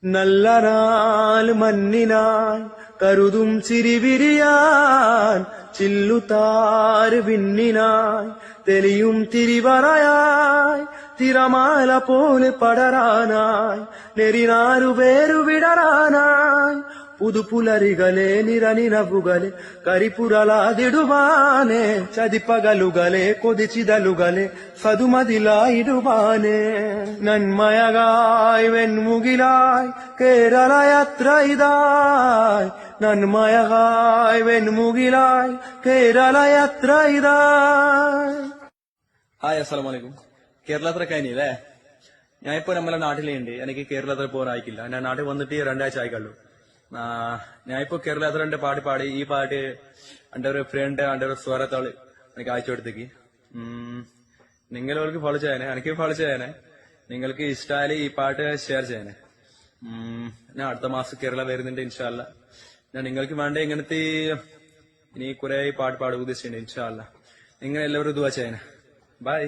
നല്ല നാൾ മഞ്ഞിനായി കരുതും ചിരിവിരിയാൻ ചില്ലുതാര് വിണ്ണിനായി തെളിയും തിരിവറയായി തിരമാല പോലെ പടരാനായി നെരിനാരു പേരു വിടരാനായി പുതുപുലരികളെ നിരനിനവുകളെ കരിപുരലാതിടുവാനെ ചതിപ്പകലുകളെ കൊതിച്ചിതലുകളെ സതുമതിലായിടുവാനെ നന്മയകായി വെൺമുകിലായി കേരളയാത്ര ഇതായി നന്മയകായി വെൺമുകിലായി കേരളയാത്ര ഇതായി. ഹായ്, അസ്സലാമു അലൈക്കും. കേരളത്തിൽ കഴിഞ്ഞില്ലേ? ഞാൻ ഇപ്പൊ നമ്മളെ നാട്ടിലുണ്ട്. എനിക്ക് കേരളത്തിൽ പോകാനായിക്കില്ല. ഞാൻ നാട്ടിൽ വന്നിട്ട് 2 ആഴ്ച ആയിക്കള്ളൂ. ഞാൻ ഇപ്പൊ കേരളത്തിലെ പാടി ഈ പാട്ട് എന്റെ ഒരു ഫ്രണ്ട് എന്റെ ഒരു സ്വരത്തോള് എനിക്ക് അയച്ചു കൊടുത്തേക്ക്. നിങ്ങൾക്ക് ഫോളോ ചെയ്യാനേ, എനിക്ക് ഫോളോ ചെയ്യാനേ. നിങ്ങൾക്ക് ഇഷ്ടമായാലും ഈ പാട്ട് ഷെയർ ചെയ്യാനേ. ഞാൻ അടുത്ത മാസം കേരള വരുന്നുണ്ട് ഇൻഷാ അല്ലാ. ഞാൻ നിങ്ങൾക്ക് വേണ്ട ഇങ്ങനത്തെ ഇനി കുറെ പാട്ട് പാടുക ഉദ്ദേശിച്ചിട്ടുണ്ട് ഇൻഷാ അല്ലാ. നിങ്ങൾ എല്ലാവരും ദുആ ചെയ്യാനേ. ബൈ.